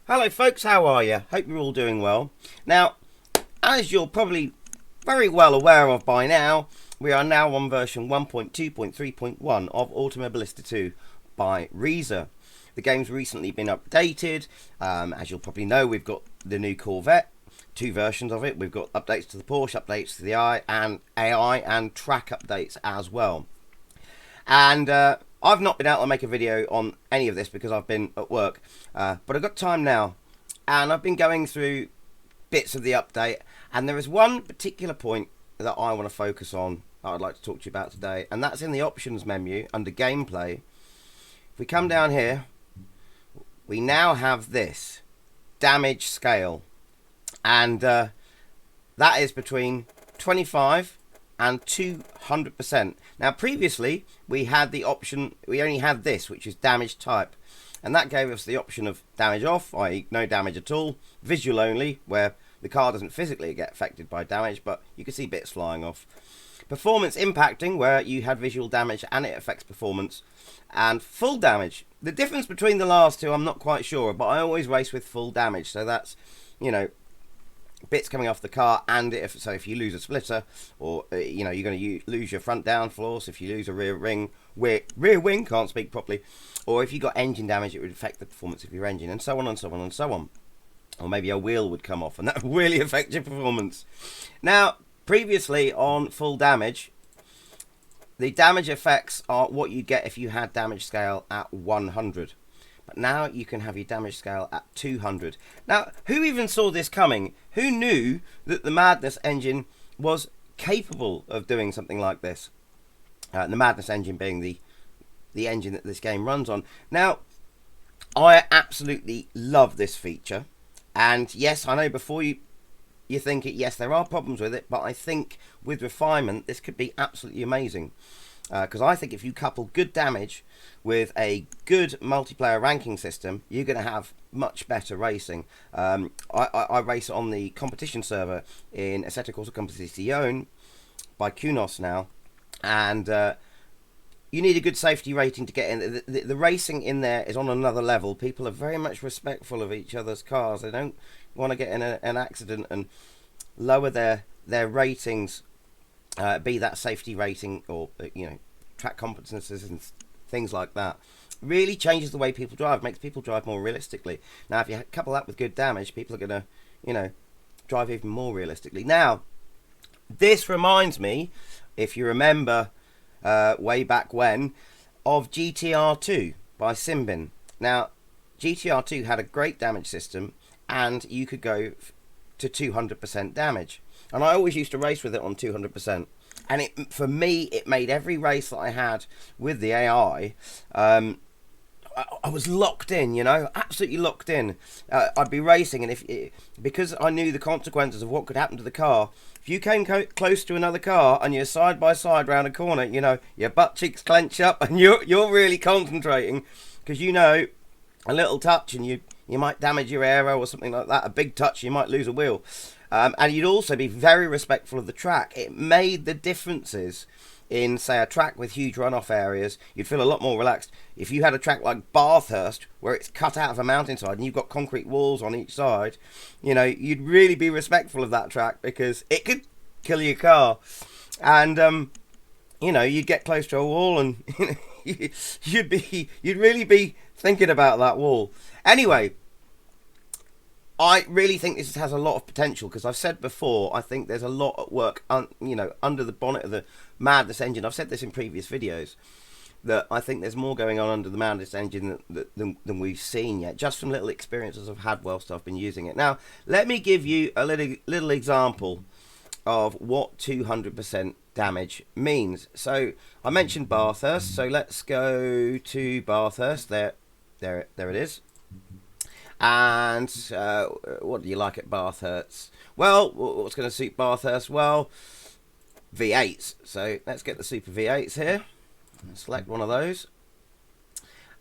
Hello folks, how are you? Hope you're all doing well. Now, as you're probably very well aware of by now, we are now on version 1.2.3.1 of Automobilista 2 by Reza. The game's recently been updated. As you'll probably know, we've got the new Corvette, 2 versions of it. We've got updates to the Porsche, updates to the AI and track updates as well. And I've not been able to make a video on any of this because I've been at work, but I've got time now, and I've been going through bits of the update, and there is one particular point that I want to focus on that I'd like to talk to you about today, and that's in the options menu under gameplay. If we come down here, we now have this damage scale, and that is between 25 and 200%. Now previously we had the option, we only had this, which is damage type, and that gave us the option of damage off, i.e. no damage at all, visual only, where the car doesn't physically get affected by damage, but you can see bits flying off. Performance impacting, where you had visual damage and it affects performance, and full damage. The difference between the last two I'm not quite sure, but I always race with full damage, so that's, you know, bits coming off the car, and if you lose a splitter, or you know, you're going to lose your front downforce. If you lose a rear wing, can't speak properly, or if you got engine damage, it would affect the performance of your engine, and so on and so on and so on. Or maybe a wheel would come off, and that would really affect your performance. Now, previously on full damage, the damage effects are what you get if you had damage scale at 100. But now you can have your damage scale at 200. Now, who even saw this coming? Who knew that the Madness engine was capable of doing something like this? The Madness engine being the engine that this game runs on. Now, I absolutely love this feature. And yes, I know before you think it, yes, there are problems with it, but I think with refinement, this could be absolutely amazing. Because I think if you couple good damage with a good multiplayer ranking system, you're going to have much better racing. I race on the competition server in Assetto Corsa Competizione by Kunos now, and you need a good safety rating to get in. The racing in there is on another level. People are very much respectful of each other's cars. They don't want to get in an accident and lower their ratings, be that safety rating or you know, track competences and things like that. Really changes the way people drive, makes people drive more realistically. Now, if you couple that with good damage, people are going to, you know, drive even more realistically. Now, this reminds me, if you remember way back when, of GTR2 by Simbin. Now, GTR2 had a great damage system, and you could go to 200% damage. And I always used to race with it on 200%. And for me, it made every race that I had with the AI, I was locked in, you know, absolutely locked in. I'd be racing, and because I knew the consequences of what could happen to the car, if you came close to another car and you're side by side round a corner, you know, your butt cheeks clench up and you're really concentrating, because you know, a little touch and you might damage your aero or something like that. A big touch, you might lose a wheel. And you'd also be very respectful of the track. It made the differences in, say, a track with huge runoff areas. You'd feel a lot more relaxed. If you had a track like Bathurst, where it's cut out of a mountainside and you've got concrete walls on each side, you know, you'd really be respectful of that track, because it could kill your car. And, you know, you'd get close to a wall and you'd really be thinking about that wall. Anyway, I really think this has a lot of potential, because I've said before, I think there's a lot at work, you know, under the bonnet of the Madness engine. I've said this in previous videos, that I think there's more going on under the Madness engine than we've seen yet, just from little experiences I've had whilst I've been using it. Now, let me give you a little example of what 200% damage means. So, I mentioned Bathurst, so let's go to Bathurst. There it is. And what do you like at Bathurst? Well, what's going to suit Bathurst? Well, V8s. So let's get the Super V8s here. Select one of those.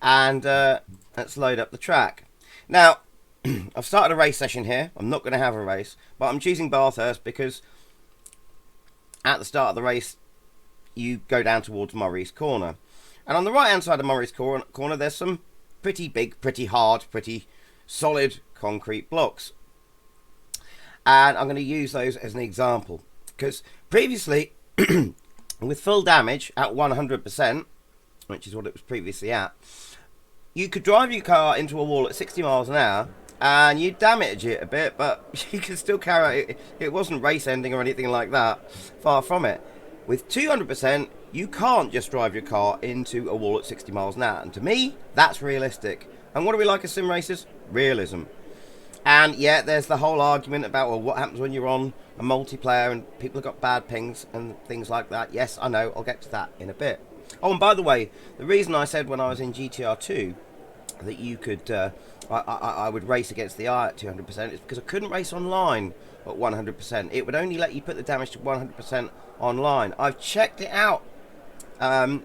And let's load up the track. Now, I've started a race session here. I'm not going to have a race, but I'm choosing Bathurst because at the start of the race, you go down towards Murray's Corner. And on the right-hand side of Murray's Corner, there's some pretty big, pretty hard, pretty solid concrete blocks. And I'm going to use those as an example, because previously with full damage at 100%, which is what it was previously at, you could drive your car into a wall at 60 miles an hour and you damage it a bit, but you can still carry it. It wasn't race ending or anything like that, far from it. With 200%, you can't just drive your car into a wall at 60 miles an hour, and to me, that's realistic. And what do we like as sim racers? Realism. And yeah, there's the whole argument about, well, what happens when you're on a multiplayer and people have got bad pings and things like that. Yes, I know, I'll get to that in a bit. Oh, and by the way, the reason I said when I was in GTR 2 that you could, I would race against the eye at 200% is because I couldn't race online at 100%. It would only let you put the damage to 100% online. I've checked it out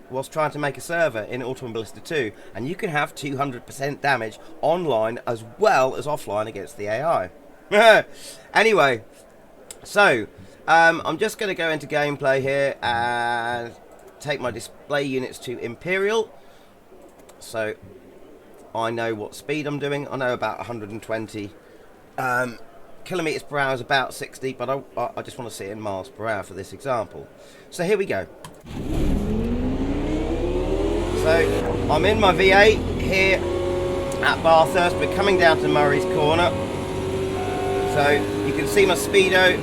whilst trying to make a server in Automobilista 2, and you can have 200% damage online as well as offline against the AI. Anyway, so I'm just going to go into gameplay here and take my display units to Imperial, so I know what speed I'm doing. I know about 120 kilometers per hour is about 60, but I just want to see it in miles per hour for this example. So here we go. So I'm in my V8 here at Bathurst. We're coming down to Murray's Corner. So you can see my speedo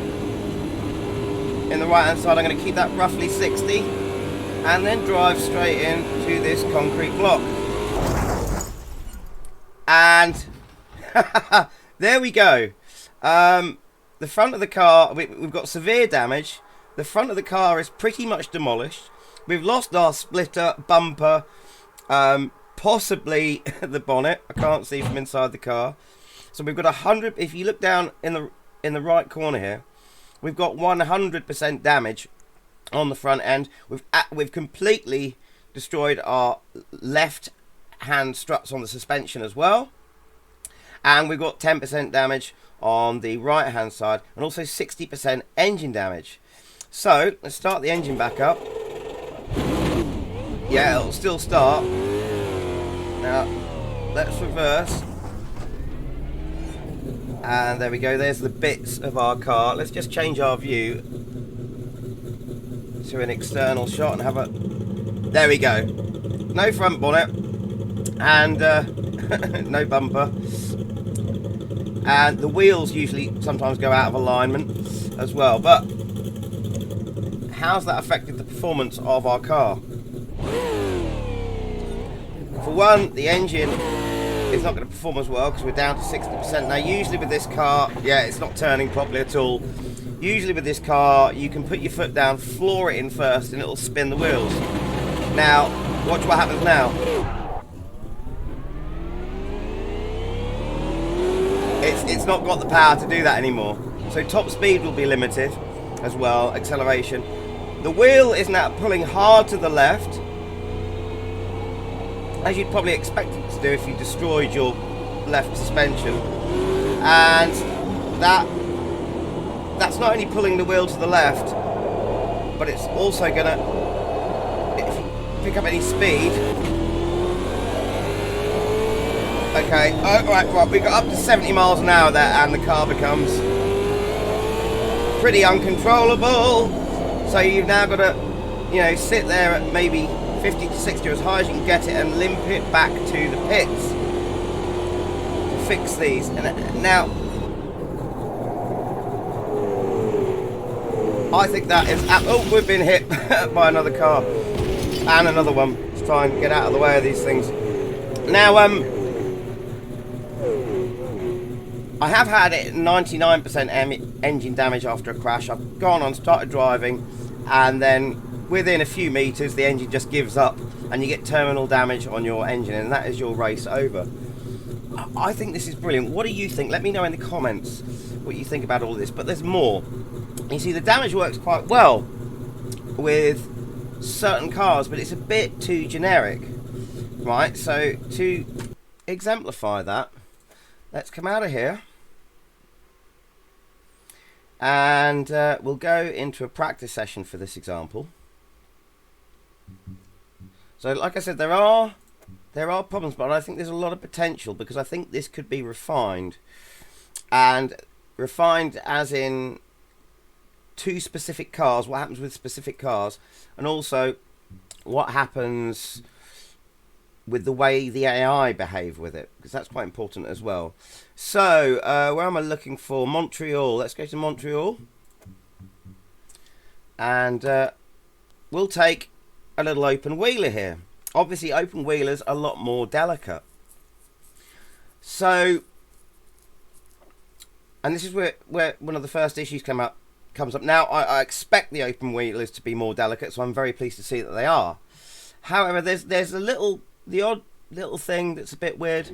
in the right hand side. I'm going to keep that roughly 60 and then drive straight into this concrete block. And there we go. The front of the car, we've got severe damage. The front of the car is pretty much demolished. We've lost our splitter, bumper, possibly the bonnet. I can't see from inside the car. So we've got 100. If you look down in the right corner here, we've got 100% damage on the front end. We've completely destroyed our left hand struts on the suspension as well, and we've got 10% damage on the right hand side, and also 60% engine damage. So let's start the engine back up. Yeah, it'll still start. Now let's reverse, and there we go. There's the bits of our car. Let's just change our view to an external shot and have a, there we go. No front bonnet and no bumper, and the wheels usually sometimes go out of alignment as well. But how's that affected the performance of our car? For one, the engine is not going to perform as well because we're down to 60%. Now usually with this car, yeah, it's not turning properly at all. Usually with this car, you can put your foot down, floor it in first, and it'll spin the wheels. Now, watch what happens now. It's not got the power to do that anymore. So top speed will be limited as well, acceleration. The wheel is now pulling hard to the left, as you'd probably expect it to do if you destroyed your left suspension. And that's not only pulling the wheel to the left, but it's also gonna, if you pick up any speed. Okay, right, we got up to 70 miles an hour there, and the car becomes pretty uncontrollable. So you've now got to, sit there at maybe 50 to 60 or as high as you can get it and limp it back to the pits to fix these. And now, I think that is, oh, we've been hit by another car and another one. Let's try and get out of the way of these things. Now, I have had 99% engine damage after a crash. I've gone on, started driving, and then within a few meters the engine just gives up and you get terminal damage on your engine, and that is your race over. I think this is brilliant. What do you think? Let me know in the comments what you think about all of this. But there's more. You see, the damage works quite well with certain cars, but it's a bit too generic, right? So to exemplify that, let's come out of here and we'll go into a practice session for this example. So like I said, there are there are problems, but I think there's a lot of potential, because I think this could be refined. And refined as in to specific cars, what happens with specific cars, and also what happens with the way the AI behave with it, because that's quite important as well. So, where am I looking for? Montreal. Let's go to Montreal. And we'll take a little open wheeler here. Obviously, open wheelers are a lot more delicate. So, and this is where one of the first issues comes up. Now, I expect the open wheelers to be more delicate, so I'm very pleased to see that they are. However, there's the odd little thing that's a bit weird.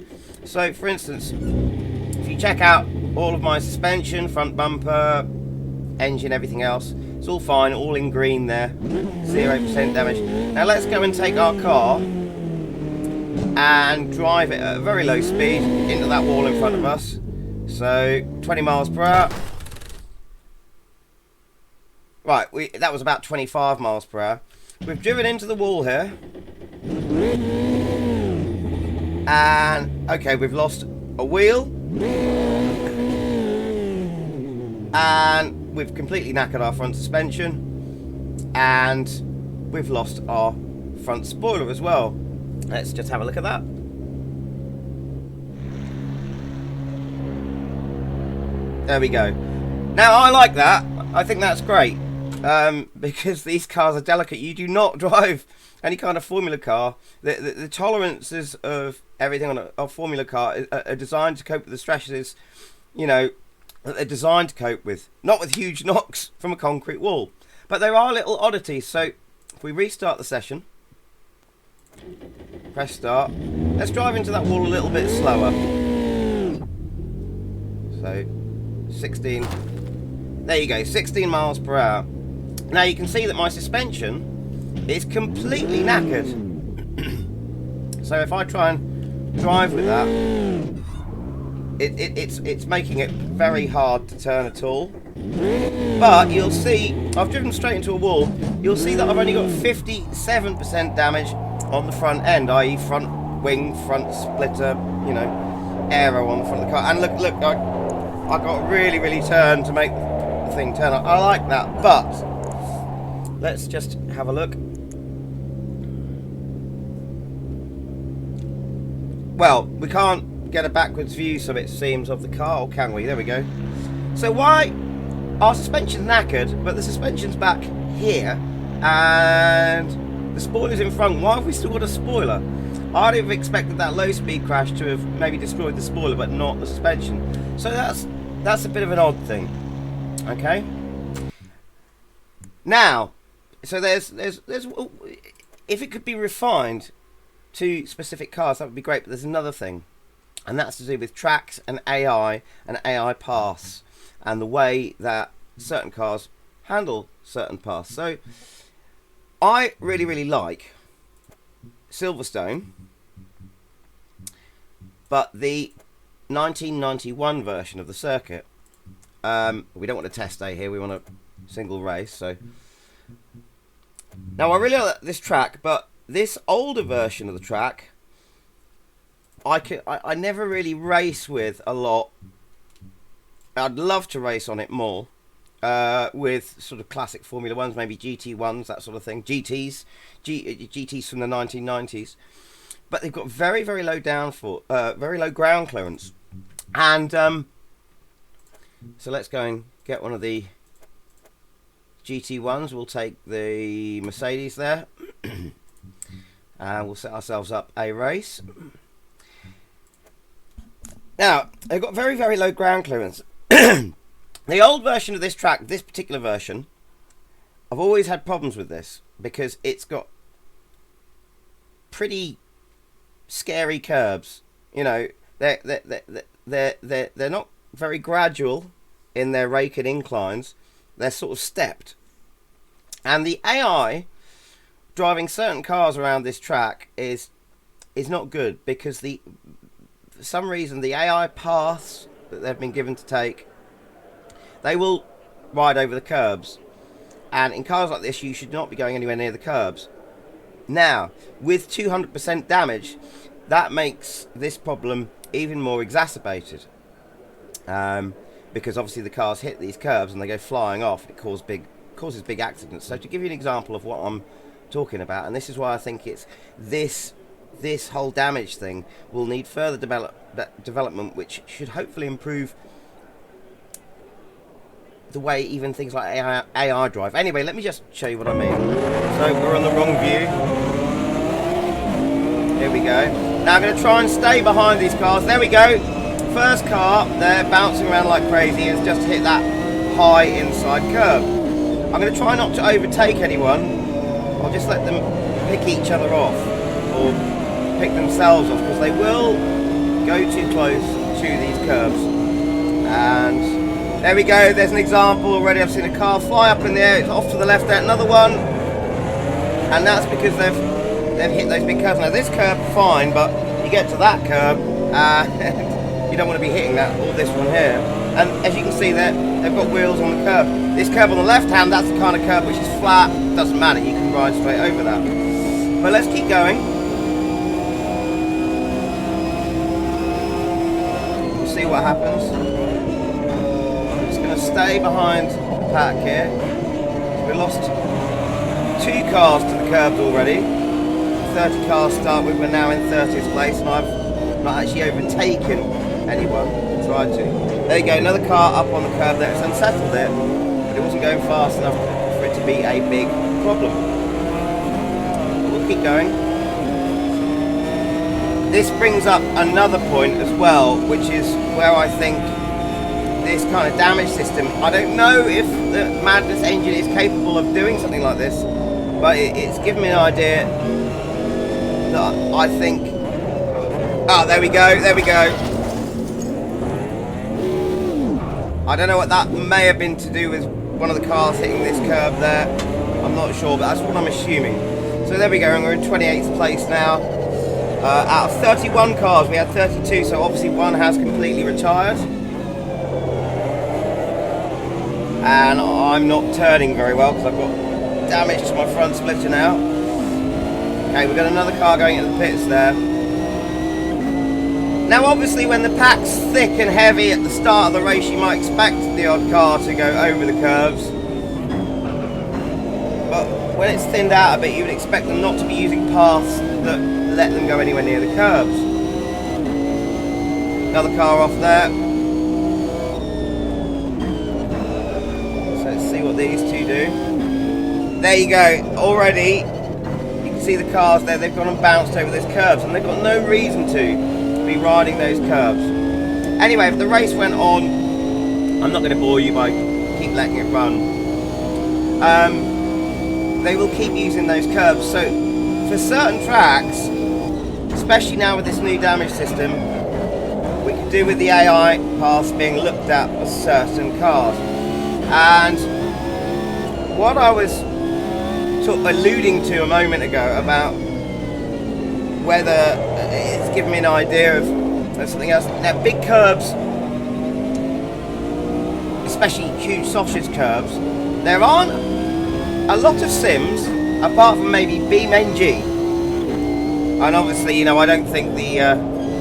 So, for instance, if you check out all of my suspension, front bumper, engine, everything else, it's all fine, all in green there, 0% damage. Now let's go and take our car and drive it at a very low speed into that wall in front of us. So 20 miles per hour. Right, that was about 25 miles per hour. We've driven into the wall here. And, okay, we've lost a wheel. And we've completely knackered our front suspension. And we've lost our front spoiler as well. Let's just have a look at that. There we go. Now, I like that. I think that's great. Because these cars are delicate. You do not drive any kind of Formula car. The tolerances of everything on a Formula car are designed to cope with the stresses, you know, that they're designed to cope with. Not with huge knocks from a concrete wall. But there are little oddities. So, if we restart the session, press start. Let's drive into that wall a little bit slower. So, 16. There you go, 16 miles per hour. Now you can see that my suspension is completely knackered. So if I try and drive with that, it's making it very hard to turn at all. But you'll see, I've driven straight into a wall. You'll see that I've only got 57% damage on the front end, i.e. front wing, front splitter, you know, aero on the front of the car. And look, I got really turned to make the thing turn. I like that, but let's just have a look. Well, we can't get a backwards view, so it seems, of the car, or can we? There we go. So why our suspension's knackered, but the suspension's back here, and the spoiler's in front? Why have we still got a spoiler? I'd have expected that low speed crash to have maybe destroyed the spoiler, but not the suspension. So that's a bit of an odd thing. Okay. Now, so there's if it could be refined to specific cars, that would be great. But there's another thing, and that's to do with tracks and AI paths, and the way that certain cars handle certain paths. So I really like Silverstone, but the 1991 version of the circuit. We don't want a test day here, we want a single race. So now I really like this track, but this older version of the track I never really race with a lot. I'd love to race on it more, with sort of classic Formula Ones, maybe GT1s, that sort of thing, GTs from the 1990s. But they've got very low very low ground clearance. And so let's go and get one of the GT1s. We'll take the Mercedes there. And we'll set ourselves up a race. Now, they've got very low ground clearance. The old version of this track, this particular version, I've always had problems with this, because it's got pretty scary curbs. You know, they're not very gradual in their rake and inclines. They're sort of stepped. And the AI driving certain cars around this track is not good, because for some reason the AI paths that they've been given to take, they will ride over the curbs. And in cars like this, you should not be going anywhere near the curbs. Now, with 200% damage, that makes this problem even more exacerbated. Because obviously the cars hit these curbs and they go flying off. It causes big accidents. So to give you an example of what I'm talking about, and this is why I think it's this whole damage thing will need further development, which should hopefully improve the way even things like AI drive. Anyway, let me just show you what I mean. So we're on the wrong view. Here we go. Now I'm going to try and stay behind these cars. There we go. First car, they're bouncing around like crazy. It's just hit that high inside curb. I'm going to try not to overtake anyone. I'll just let them pick each other off, or pick themselves off, because they will go too close to these curbs. And there we go, there's an example already. I've seen a car fly up in the air, it's off to the left there, another one. And that's because they've hit those big curbs. Now this curb, fine, but you get to that curb, you don't want to be hitting that, or this one here. And as you can see there, they've got wheels on the curb. This curb on the left hand, that's the kind of curb which is flat, doesn't matter, you can ride straight over that. But let's keep going. We'll see what happens. Stay behind the pack here. We lost 2 cars to the curbs already. 30 cars to start with, we're now in 30th place, and I've not actually overtaken anyone. Tried to. There you go, another car up on the curb there. It's unsettled it, but it wasn't going fast enough for it to be a big problem. But we'll keep going. This brings up another point as well, which is where I think this kind of damage system, I don't know if the Madness engine is capable of doing something like this, but it's given me an idea that I think, there we go, I don't know what that may have been to do with one of the cars hitting this curb there, I'm not sure, but that's what I'm assuming. So there we go, and we're in 28th place now. Out of 31 cars we had 32, so obviously one has completely retired. And I'm not turning very well because I've got damage to my front splitter now. Okay, we've got another car going into the pits there. Now obviously when the pack's thick and heavy at the start of the race, you might expect the odd car to go over the curbs. But when it's thinned out a bit, you would expect them not to be using paths that let them go anywhere near the curbs. Another car off there. What these two do. There you go, already you can see the cars there, they've gone and bounced over those curbs, and they've got no reason to be riding those curbs. Anyway, if the race went on, I'm not going to bore you by keep letting it run, they will keep using those curbs. So for certain tracks, especially now with this new damage system, we can do with the AI paths being looked at for certain cars. And what I was sort of alluding to a moment ago about whether it's given me an idea of something else. Now, big curbs, especially huge sausage curbs, there aren't a lot of sims apart from maybe BeamNG. And obviously, you know, I don't think the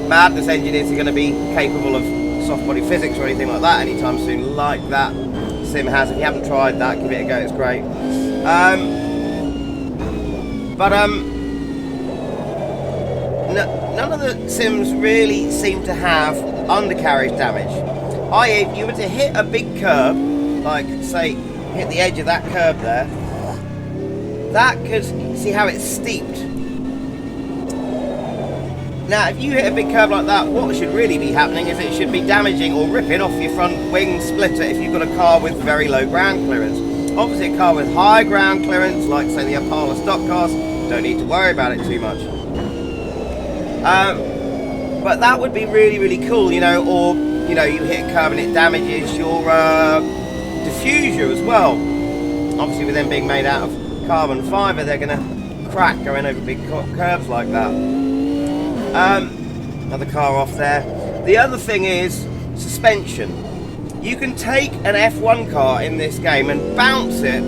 Madness engineers are going to be capable of soft body physics or anything like that anytime soon, like that sim has. If you haven't tried that, give it a go, it's great. None of the sims really seem to have undercarriage damage. I.e., if you were to hit a big curb, like say hit the edge of that curb there, that could see how it's steeped. Now, if you hit a big curb like that, what should really be happening is it should be damaging or ripping off your front wing splitter if you've got a car with very low ground clearance. Obviously, a car with high ground clearance, like say the Impala stock cars, don't need to worry about it too much. But that would be really, really cool, you know, or, you know, you hit a curb and it damages your diffuser as well. Obviously, with them being made out of carbon fibre, they're going to crack going over big curves like that. Another car off there. The other thing is suspension. You can take an F1 car in this game and bounce it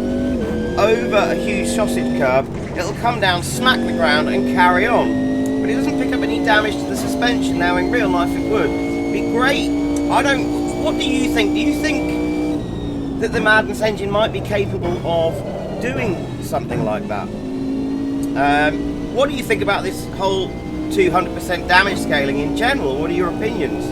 over a huge sausage curb it'll come down, smack the ground and carry on. But it doesn't pick up any damage to the suspension. Now in real life it would. It'd be great. What do you think? Do you think that the Madness engine might be capable of doing something like that? What do you think about this whole 200% damage scaling in general? What are your opinions?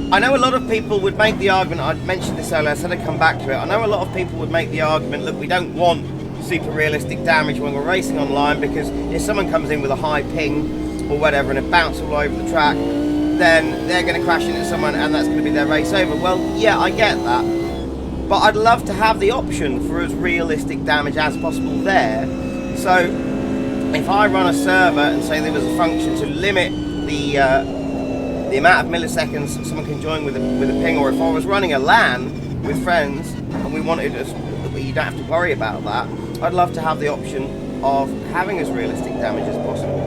I know a lot of people would make the argument, I mentioned this earlier, I said I'd come back to it. I know a lot of people would make the argument, look, we don't want super realistic damage when we're racing online, because if someone comes in with a high ping or whatever and it bounces all over the track, then they're going to crash into someone and that's going to be their race over. Well, yeah, I get that. But I'd love to have the option for as realistic damage as possible there. So if I run a server and say there was a function to limit the amount of milliseconds someone can join with a ping, or if I was running a LAN with friends and we wanted us, you don't have to worry about that, I'd love to have the option of having as realistic damage as possible.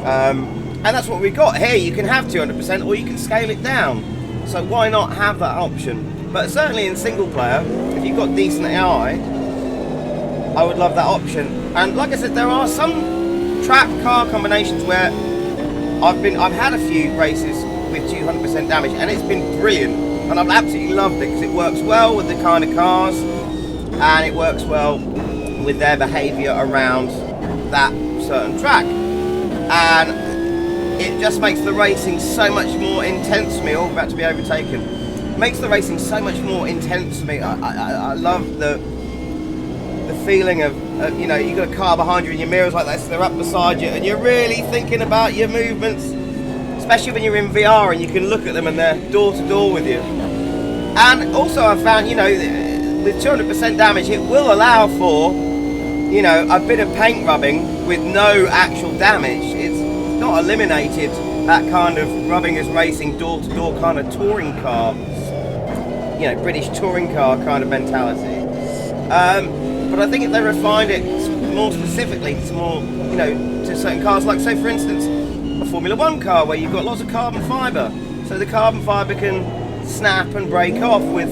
And that's what we got here. You can have 200% or you can scale it down. So why not have that option? But certainly in single player, if you've got decent AI, I would love that option. And like I said, there are some track car combinations where I've had a few races with 200% damage and it's been brilliant, and I've absolutely loved it because it works well with the kind of cars and it works well with their behaviour around that certain track, and it just makes the racing so much more intense for me. Oh, about to be overtaken. It makes the racing so much more intense for me. I love the feeling of you know, you've got a car behind you and your mirrors like that, so they're up beside you and you're really thinking about your movements, especially when you're in VR and you can look at them and they're door to door with you. And also I've found, you know, with 200% damage it will allow for, you know, a bit of paint rubbing with no actual damage. It's not eliminated that kind of rubbing as racing door to door kind of touring car, you know, British touring car kind of mentality. But I think if they refined it more specifically to more, you know, to certain cars, like say for instance a Formula 1 car where you've got lots of carbon fibre, so the carbon fibre can snap and break off with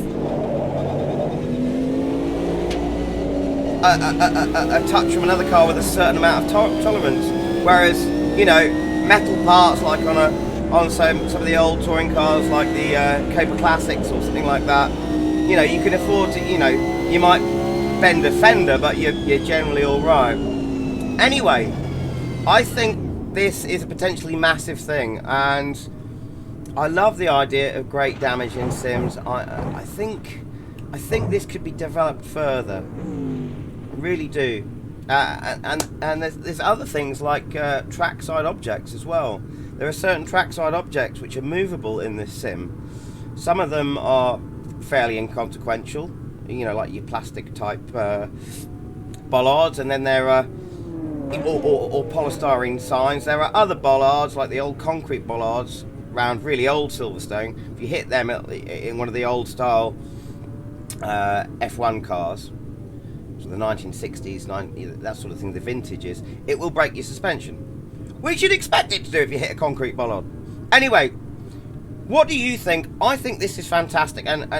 a touch from another car with a certain amount of tolerance, whereas, you know, metal parts like on some of the old touring cars like the Cobra Classics or something like that, you know, you can afford to, you know, you might bend a fender but you're generally alright. Anyway, I think this is a potentially massive thing and I love the idea of great damage in sims. I think this could be developed further. I really do. And there's other things like trackside objects as well. There are certain trackside objects which are movable in this sim. Some of them are fairly inconsequential, you know, like your plastic type bollards, and then there are or polystyrene signs. There are other bollards like the old concrete bollards around really old Silverstone. If you hit them in one of the old style F1 cars, so the 1960s, that sort of thing, the vintages, it will break your suspension, which you'd expect it to do if you hit a concrete bollard. Anyway, what do you think? I think this is fantastic, and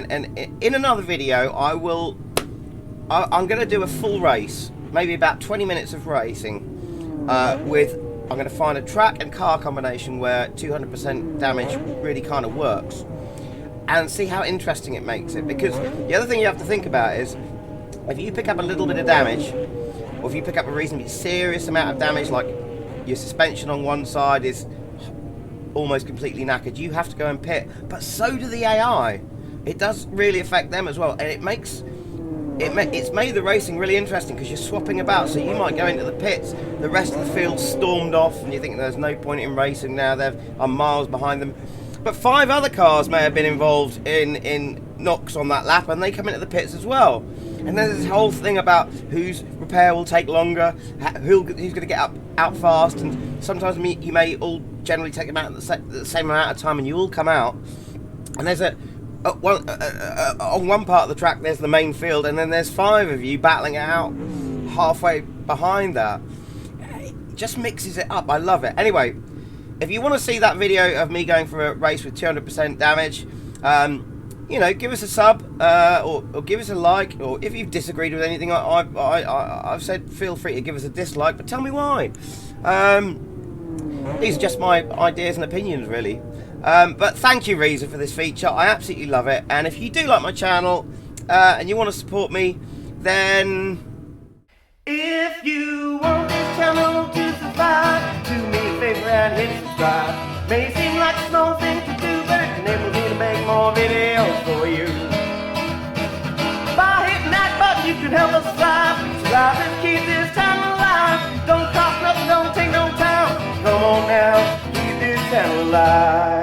in another video I'm going to do a full race, maybe about 20 minutes of racing I'm going to find a track and car combination where 200% damage really kind of works and see how interesting it makes it. Because the other thing you have to think about is, if you pick up a little bit of damage, or if you pick up a reasonably serious amount of damage, like your suspension on one side is almost completely knackered, you have to go and pit. But so do the AI. It does really affect them as well, and it's made the racing really interesting because you're swapping about. So you might go into the pits, the rest of the field stormed off, and you think there's no point in racing now, they're miles behind them. But 5 other cars may have been involved in knocks on that lap, and they come into the pits as well. And then there's this whole thing about whose repair will take longer, who's going to get out fast, and sometimes you may all generally take them out at the same amount of time, and you all come out. And there's on one part of the track there's the main field, and then there's 5 of you battling it out halfway behind that. It just mixes it up. I love it. Anyway, if you want to see that video of me going for a race with 200% damage, you know, give us a sub, or give us a like, or if you've disagreed with anything I've said, feel free to give us a dislike, but tell me why. These are just my ideas and opinions, really. But thank you, Reza, for this feature. I absolutely love it. And if you do like my channel and you want to support me, then if you want this channel to survive, do me a favor and hit subscribe. May seem like a small thing to do, but it enables me to make more videos for you. By hitting that button, you can help us thrive. Survive and keep this channel alive. Don't cost nothing, don't take no time. Come on now, keep this channel alive.